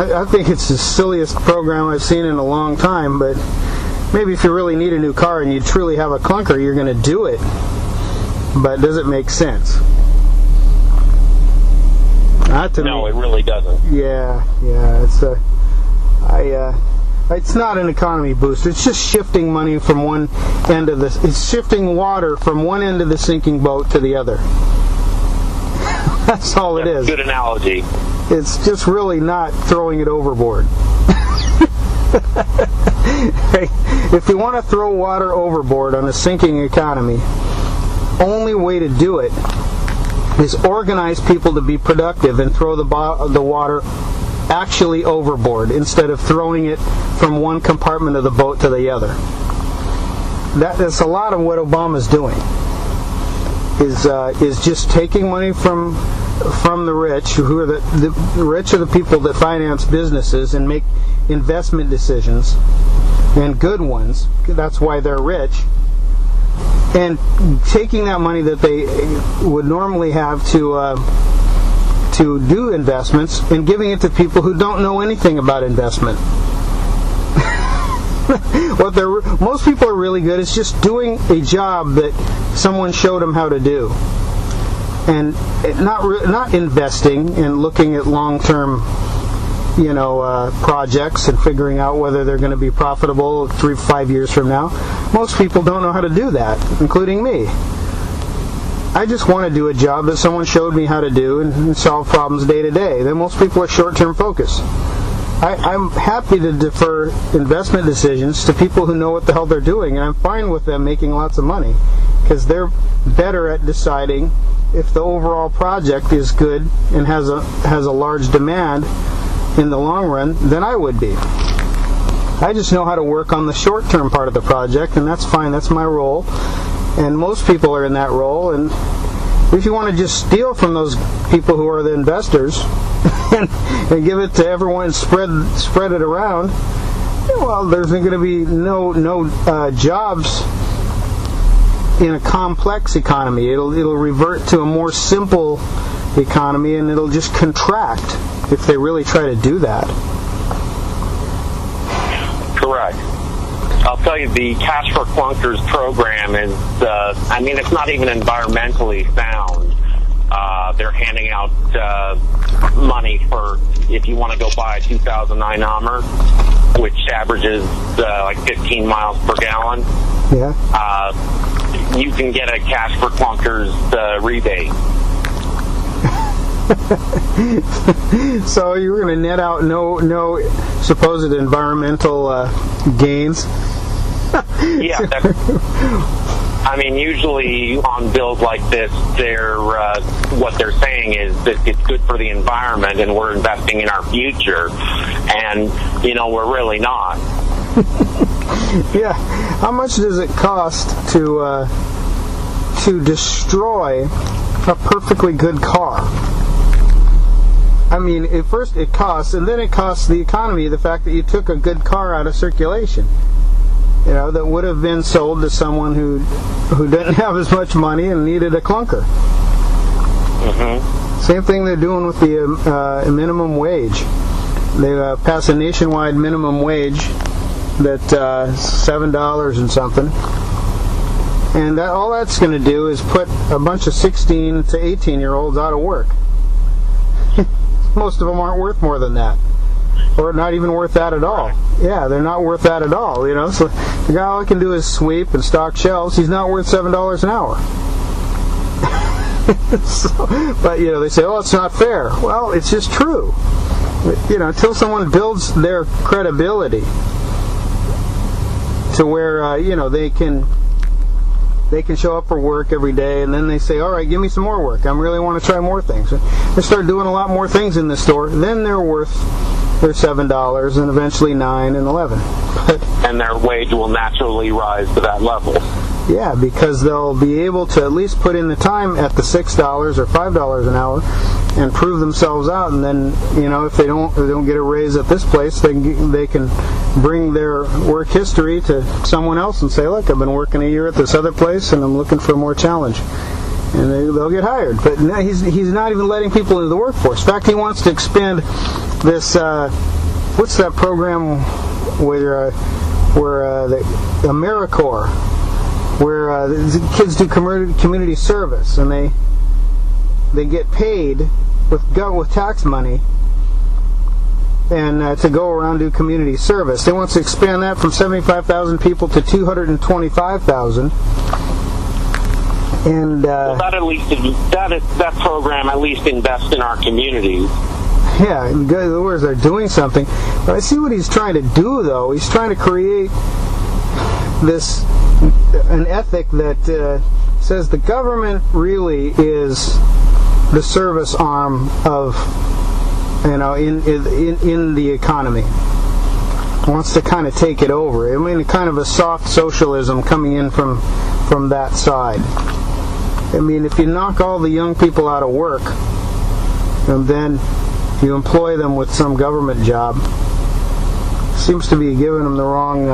I think it's the silliest program I've seen in a long time, but maybe if you really need a new car and you truly have a clunker, you're going to do it. But does it make sense? Not to me. No, it really doesn't. Yeah, it's not an economy booster. It's just shifting money from one end of the. It's shifting water from one end of the sinking boat to the other. That's all it is. Good analogy. It's just really not throwing it overboard. If you want to throw water overboard on a sinking economy, only way to do it is organize people to be productive and throw the water actually overboard instead of throwing it from one compartment of the boat to the other. That's a lot of what Obama's doing. Is just taking money from the rich, who are the rich are the people that finance businesses and make investment decisions, and good ones. That's why they're rich. And taking that money that they would normally have to do investments and giving it to people who don't know anything about investment. Most people are really good. It's just doing a job that someone showed them how to do, and not investing and looking at long-term, projects and figuring out whether they're going to be profitable 3-5 years from now. Most people don't know how to do that, including me. I just want to do a job that someone showed me how to do and solve problems day to day. Then most people are short-term focused. I'm happy to defer investment decisions to people who know what the hell they're doing, and I'm fine with them making lots of money because they're better at deciding if the overall project is good and has a large demand in the long run than I would be. I just know how to work on the short-term part of the project, and that's fine. That's my role, and most people are in that role. And if you want to just steal from those people who are the investors and give it to everyone, spread it around, well, there's going to be no jobs in a complex economy. It'll revert to a more simple economy, and it'll just contract if they really try to do that. Correct. I'll tell you, the Cash for Clunkers program is, it's not even environmentally sound. They're handing out money for, if you want to go buy a 2009 Hummer, which averages like 15 miles per gallon. Yeah. You can get a Cash for Clunkers rebate. So you're going to net out no supposed environmental gains? Yeah. Usually on bills like this, what they're saying is that it's good for the environment and we're investing in our future, and we're really not. Yeah. How much does it cost to destroy a perfectly good car? At first it costs, and then it costs the economy the fact that you took a good car out of circulation. That would have been sold to someone who didn't have as much money and needed a clunker. Mm-hmm. Same thing they're doing with the minimum wage. They pass a nationwide minimum wage that's $7 and something. And all that's going to do is put a bunch of 16 to 18-year-olds out of work. Most of them aren't worth more than that. Or not even worth that at all. Yeah, they're not worth that at all, So the guy, all he can do is sweep and stock shelves. He's not worth $7 an hour. But, they say, it's not fair. Well, it's just true. Until someone builds their credibility to where, they can show up for work every day, and then they say, all right, give me some more work. I really want to try more things. They start doing a lot more things in the store. Then they're worth their $7 and eventually $9 and $11. And their wage will naturally rise to that level. Yeah, because they'll be able to at least put in the time at the $6 or $5 an hour and prove themselves out. And then, if they don't get a raise at this place, they can bring their work history to someone else and say, look, I've been working a year at this other place and I'm looking for more challenge. and they'll get hired. But no, he's not even letting people into the workforce. In fact, he wants to expand this. What's that program where the AmeriCorps, where the kids do community service, and they get paid with tax money, and to go around do community service. They want to expand that from 75,000 people to 225,000. And well, that program at least invests in our communities. Yeah, in other words, they're doing something. But I see what he's trying to do, though. He's trying to create an ethic that says the government really is the service arm of, in the economy. Wants to kind of take it over. I mean, kind of a soft socialism coming in from that side. I mean, if you knock all the young people out of work, and then you employ them with some government job, seems to be giving them the wrong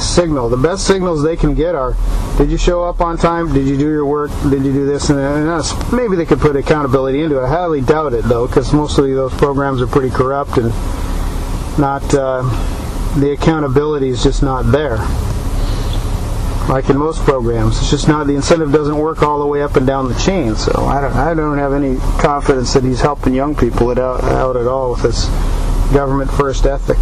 signal. The best signals they can get are, did you show up on time? Did you do your work? Did you do this and that? Maybe they could put accountability into it. I highly doubt it, though, because mostly those programs are pretty corrupt, and not the accountability is just not there. Like in most programs, it's just not, the incentive doesn't work all the way up and down the chain. So I don't have any confidence that he's helping young people out at all with this government first ethic.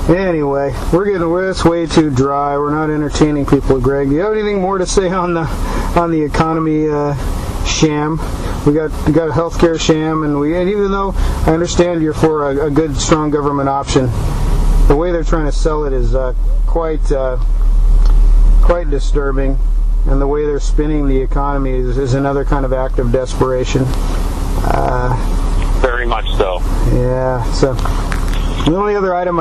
Anyway, it's way too dry. We're not entertaining people, Greg. Do you have anything more to say on the economy sham? We got a healthcare sham, and even though I understand you're for a good, strong government option, the way they're trying to sell it is quite disturbing, and the way they're spinning the economy is another kind of act of desperation. Very much so. Yeah. So the only other item